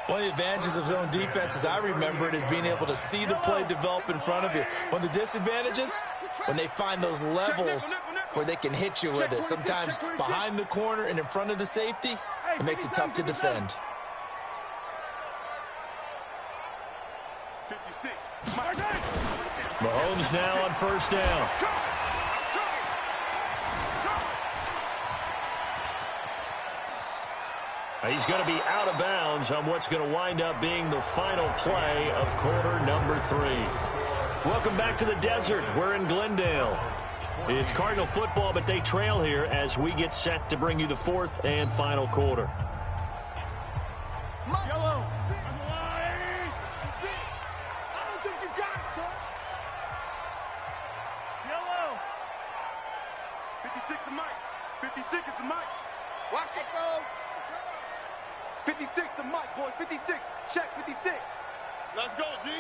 [SPEAKER 4] One of the advantages of zone defense, as I remember it, is being able to see the play develop in front of you. One of the disadvantages, when they find those levels where they can hit you with it. Sometimes behind the corner and in front of the safety, it makes it tough to defend.
[SPEAKER 2] 56.
[SPEAKER 1] Mahomes now on 1st down. He's going to be out of bounds on what's going to wind up being the final play of quarter number 3. Welcome back to the desert. We're in Glendale. It's Cardinal football, but they trail here as we get set to bring you the 4th and final quarter.
[SPEAKER 3] Yellow.
[SPEAKER 2] I don't think you got it, son.
[SPEAKER 3] Yellow.
[SPEAKER 2] 56 the mic. 56 is the mic. Watch it go. 56 the mic, boys. 56. Check 56. Let's go, D.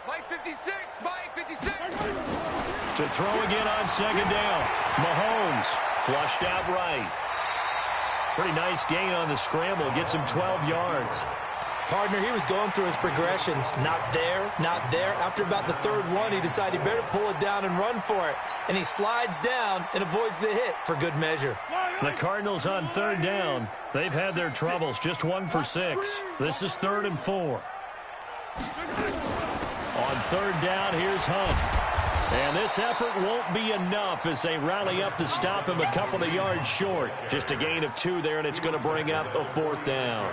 [SPEAKER 2] Mike 56. Mike 56.
[SPEAKER 1] To throw again on 2nd down. Mahomes flushed out right. Pretty nice gain on the scramble. Gets him 12 yards.
[SPEAKER 4] Partner, he was going through his progressions. Not there, not there. After about the 3rd one, he decided he better pull it down and run for it. And he slides down and avoids the hit for good measure.
[SPEAKER 1] The Cardinals on 3rd down. They've had their troubles. Just 1 for 6. This is 3rd and 4. On 3rd down, here's Hunt. And this effort won't be enough as they rally up to stop him a couple of yards short. Just a gain of 2 there, and it's going to bring up a 4th down.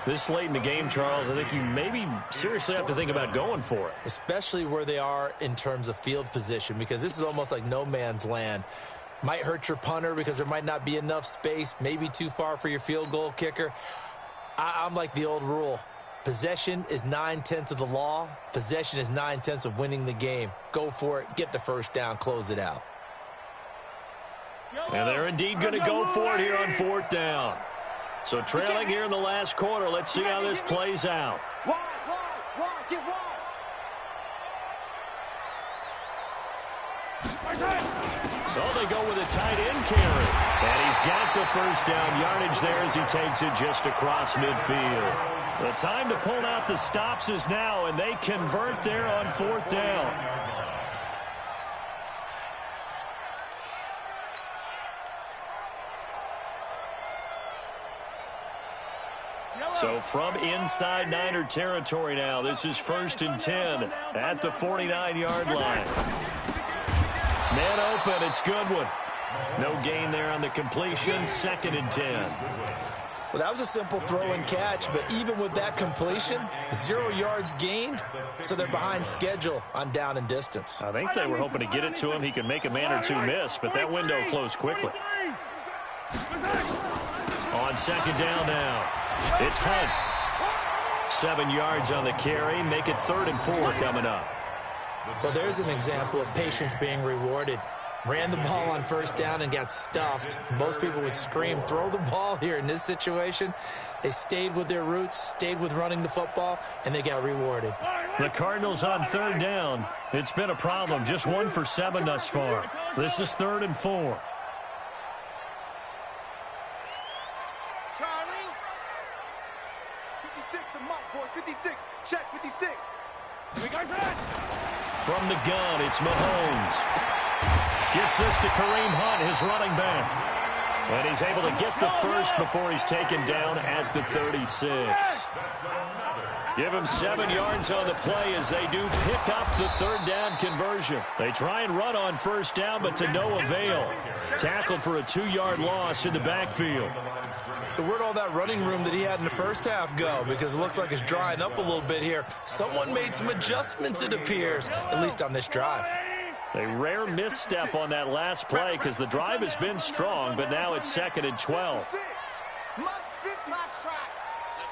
[SPEAKER 1] This late in the game, Charles, I think you maybe seriously have to think about going for it.
[SPEAKER 4] Especially where they are in terms of field position, because this is almost like no man's land. Might hurt your punter because there might not be enough space, maybe too far for your field goal kicker. I'm like the old rule. Possession is 9/10 of the law. Possession is 9/10 of winning the game. Go for it. Get the 1st down. Close it out.
[SPEAKER 1] And they're indeed going to go for it here on 4th down. So trailing here in the last quarter. Let's see how this plays out.
[SPEAKER 2] Wide, get wide.
[SPEAKER 1] So they go with a tight end carry. And he's got the 1st down yardage there as he takes it just across midfield. The time to pull out the stops is now, and they convert there on 4th down. So from inside Niner territory now, this is 1st and 10 at the 49-yard line. Man open, it's Goodwin. No gain there on the completion, 2nd and 10.
[SPEAKER 4] Well, that was a simple throw and catch, but even with that completion, 0 yards gained, so they're behind schedule on down and distance.
[SPEAKER 1] I think they were hoping to get it to him. He could make a man or 2 miss, but that window closed quickly. On 2nd down now, it's Hunt. 7 yards on the carry, make it 3rd and 4 coming up.
[SPEAKER 4] Well, there's an example of patience being rewarded. Ran the ball on 1st down and got stuffed. Most people would scream, throw the ball here. In this situation, they stayed with their roots, stayed with running the football, and they got rewarded.
[SPEAKER 1] The Cardinals on third down. It's been a problem. Just 1 for 7 thus far. This is 3rd and 4.
[SPEAKER 2] Charlie. 56 to Mike, boys. 56. Check 56.
[SPEAKER 1] From the gun, it's Mahomes. Gets this to Kareem Hunt, his running back. And he's able to get the first before he's taken down at the 36. Give him 7 yards on the play as they do pick up the 3rd down conversion. They try and run on 1st down, but to no avail. Tackled for a 2-yard loss in the backfield.
[SPEAKER 4] So where'd all that running room that he had in the first half go? Because it looks like it's drying up a little bit here. Someone made some adjustments, it appears, at least on this drive.
[SPEAKER 1] A rare misstep on that last play because the drive has been strong, but now it's 2nd and 12.
[SPEAKER 2] Let's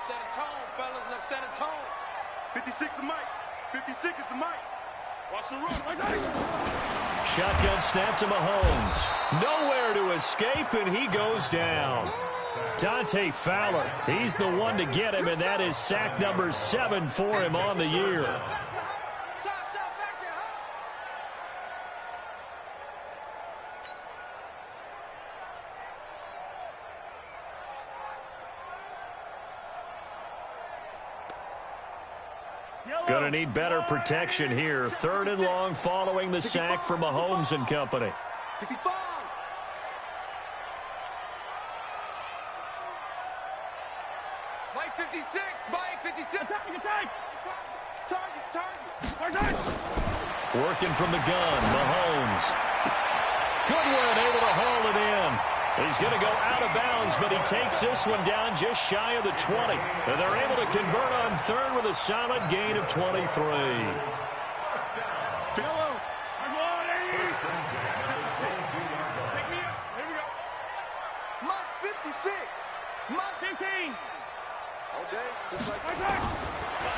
[SPEAKER 2] set a tone, fellas. Let's set a tone. 56 the mic. 56 is the mic. Watch the run.
[SPEAKER 1] Shotgun snap to Mahomes. Nowhere to escape, and he goes down. Dante Fowler, he's the one to get him, and that is sack number 7 for him on the year. Going to need better protection here. 3rd and long following the sack from Mahomes and company.
[SPEAKER 2] 65. Mike 56. Mike 56. Target.
[SPEAKER 1] Working from the gun, Mahomes. Goodwin able to haul it in. He's going to go out of bounds, but he takes this one down just shy of the 20. And they're able to convert on 3rd with a solid gain of 23.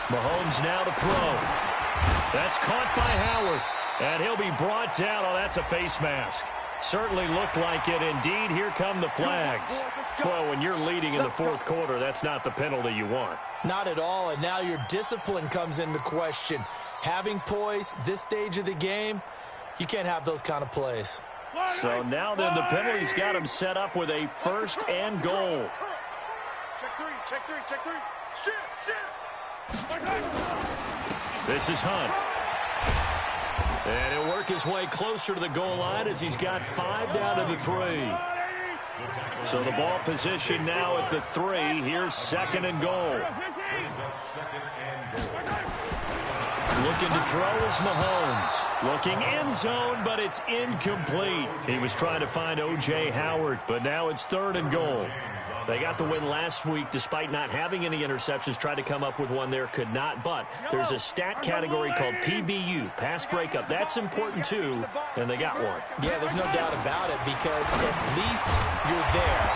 [SPEAKER 1] Mahomes now to throw. That's caught by Howard. And he'll be brought down. Oh, that's a face mask. Certainly looked like it. Indeed, here come the flags. Well, when you're leading in the 4th quarter, that's not the penalty you want.
[SPEAKER 4] Not at all, and now your discipline comes into question. Having poise this stage of the game, you can't have those kind of plays.
[SPEAKER 1] So now then the penalty's got him set up with a 1st and goal.
[SPEAKER 2] Check three. Shift.
[SPEAKER 1] This is Hunt. And he'll work his way closer to the goal line as he's got 5 down to the 3. So the ball position now at the 3. Here's 2nd and goal. Looking to throw is Mahomes. Looking end zone, but it's incomplete. He was trying to find O.J. Howard, but now it's 3rd and goal. They got the win last week despite not having any interceptions. Tried to come up with one there, could not. But there's a stat category called PBU, pass breakup. That's important too, and they got one.
[SPEAKER 4] Yeah, there's no doubt about it because at least you're there,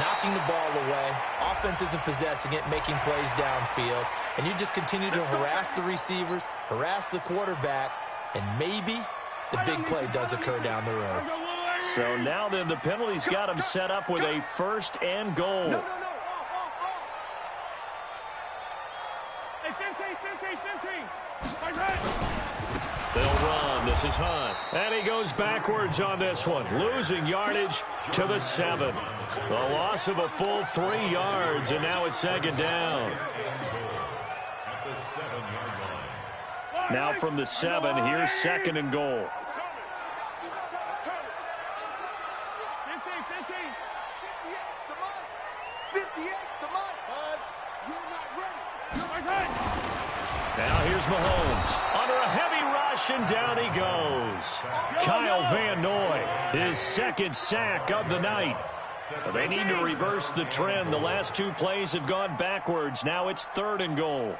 [SPEAKER 4] knocking the ball away. Offense isn't possessing it, making plays downfield. And you just continue to harass the receivers, harass the quarterback, and maybe the big play does occur down the road.
[SPEAKER 1] So now then the penalty's got him set up with a 1st and goal.
[SPEAKER 2] No.
[SPEAKER 1] They'll run. This is Hunt. And he goes backwards on this one, losing yardage to the 7. The loss of a full 3 yards, and now it's 2nd down. Now from the 7, here's 2nd and goal.
[SPEAKER 2] 58, come on, Buzz. You're not ready.
[SPEAKER 1] Now here's Mahomes. Under a heavy rush, and down he goes. Kyle Van Noy, his 2nd sack of the night. They need to reverse the trend. The last 2 plays have gone backwards. Now it's 3rd and goal.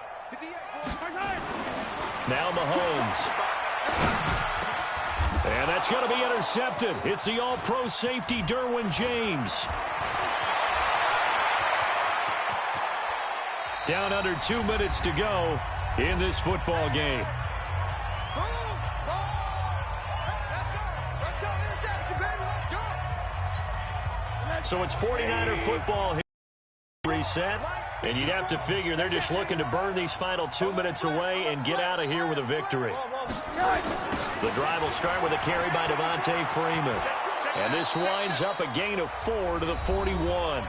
[SPEAKER 1] Now Mahomes. And that's going to be intercepted. It's the all-pro safety, Derwin James. Down under 2 minutes to go in this football game. So it's 49er football here. Reset. And you'd have to figure they're just looking to burn these final 2 minutes away and get out of here with a victory. The drive will start with a carry by Devontae Freeman. And this winds up a gain of 4 to the 41.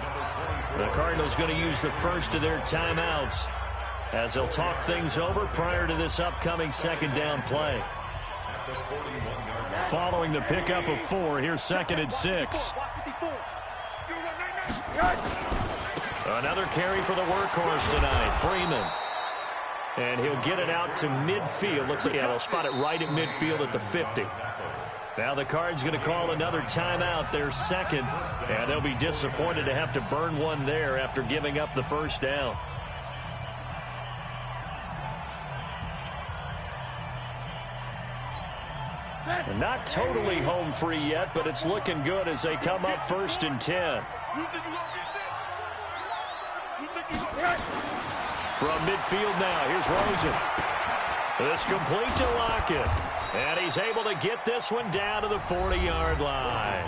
[SPEAKER 1] The Cardinals going to use the first of their timeouts as they'll talk things over prior to this upcoming second down play. Following the pickup of 4, here's 2nd and 6. Another carry for the workhorse tonight, Freeman. And he'll get it out to midfield. Looks like, yeah, they'll spot it right at midfield at the 50. Now the Cards going to call another timeout, their second. And they'll be disappointed to have to burn one there after giving up the first down. And not totally home free yet, but it's looking good as they come up 1st and 10. From midfield now, here's Rosen. This complete to Lockett. And he's able to get this one down to the 40-yard line.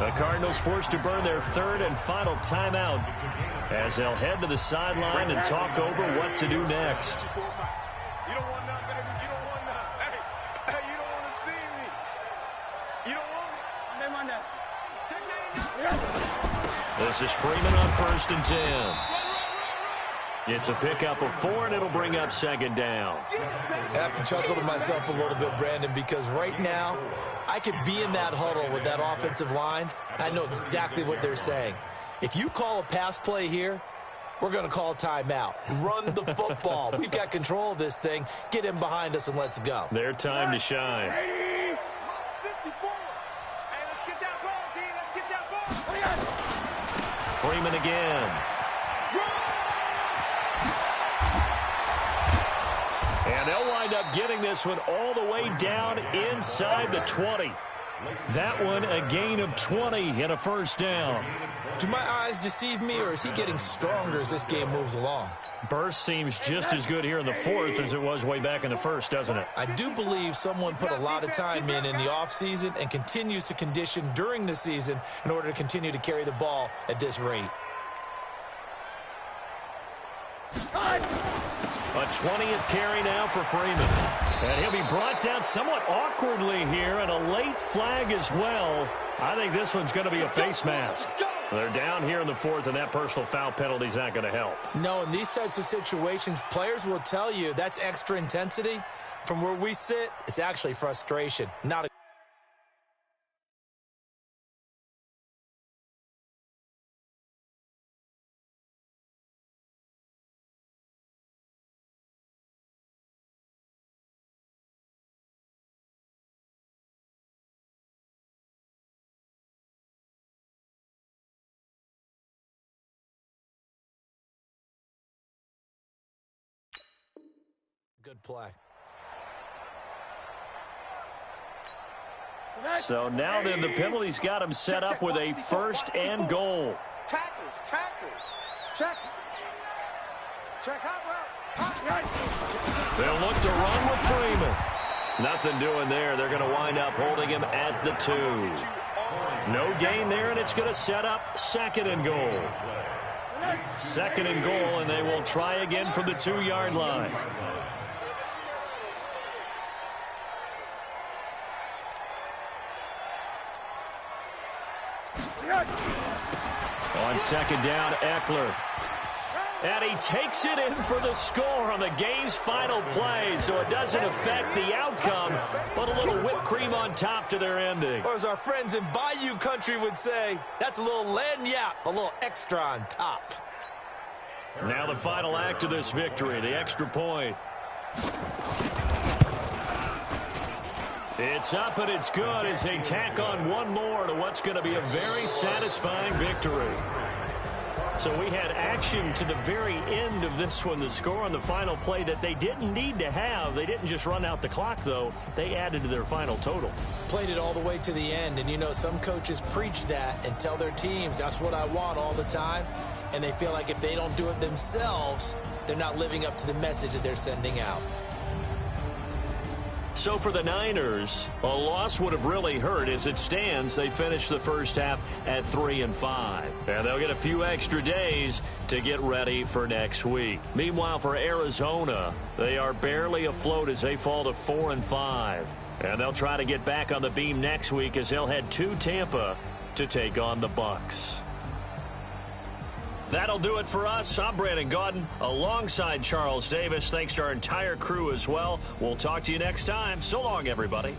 [SPEAKER 1] The Cardinals forced to burn their 3rd and final timeout as they'll head to the sideline and talk over what to do next.
[SPEAKER 2] You don't want that, baby. You don't want that. Hey, you don't want to see me. You don't want me. They want that. Check that.
[SPEAKER 1] This is Freeman on 1st and 10. It's a pickup of 4, and it'll bring up 2nd down.
[SPEAKER 4] I have to chuckle to myself a little bit, Brandon, because right now I could be in that huddle with that offensive line. I know exactly what they're saying. If you call a pass play here, we're going to call timeout. Run the football. We've got control of this thing. Get him behind us and let's go.
[SPEAKER 1] Their time to shine.
[SPEAKER 2] 54. Hey, let's get that ball, team. Let's get that ball.
[SPEAKER 1] Freeman again. And they'll wind up getting this one all the way down inside the 20. That one a gain of 20 and a first down.
[SPEAKER 4] Do my eyes deceive me, or is he getting stronger as this game moves along?
[SPEAKER 1] Burst seems just as good here in the 4th as it was way back in the 1st, doesn't it?
[SPEAKER 4] I do believe someone put a lot of time in the offseason and continues to condition during the season in order to continue to carry the ball at this rate.
[SPEAKER 1] A 20th carry now for Freeman. And he'll be brought down somewhat awkwardly here, and a late flag as well. I think this one's going to be a face mask. They're down here in the 4th, and that personal foul penalty is not going to help.
[SPEAKER 4] No, in these types of situations, players will tell you that's extra intensity. From where we sit, it's actually frustration, not a good play.
[SPEAKER 1] So now then, the penalty's got him set up with a 1st and goal.
[SPEAKER 2] Tackles. Check. Check hot route.
[SPEAKER 1] They'll look to run with Freeman. Nothing doing there. They're going to wind up holding him at the 2. No gain there, and it's going to set up 2nd and goal. 2nd and goal, and they will try again from the 2-yard line. On 2nd down, Eckler. And he takes it in for the score on the game's final play, so it doesn't affect the outcome, but a little whipped cream on top to their ending.
[SPEAKER 4] Or as our friends in Bayou country would say, that's a little lagniappe, a little extra on top.
[SPEAKER 1] Now the final act of this victory, the extra point. It's up and it's good as they tack on one more to what's going to be a very satisfying victory. So we had action to the very end of this one, the score on the final play that they didn't need to have. They didn't just run out the clock, though. They added to their final total.
[SPEAKER 4] Played it all the way to the end, and you know some coaches preach that and tell their teams, that's what I want all the time, and they feel like if they don't do it themselves, they're not living up to the message that they're sending out.
[SPEAKER 1] So for the Niners, a loss would have really hurt. As it stands, they finished the first half at 3-5. And they'll get a few extra days to get ready for next week. Meanwhile, for Arizona, they are barely afloat as they fall to 4-5. And they'll try to get back on the beam next week as they'll head to Tampa to take on the Bucs. That'll do it for us. I'm Brandon Gaudin alongside Charles Davis. Thanks to our entire crew as well. We'll talk to you next time. So long, everybody.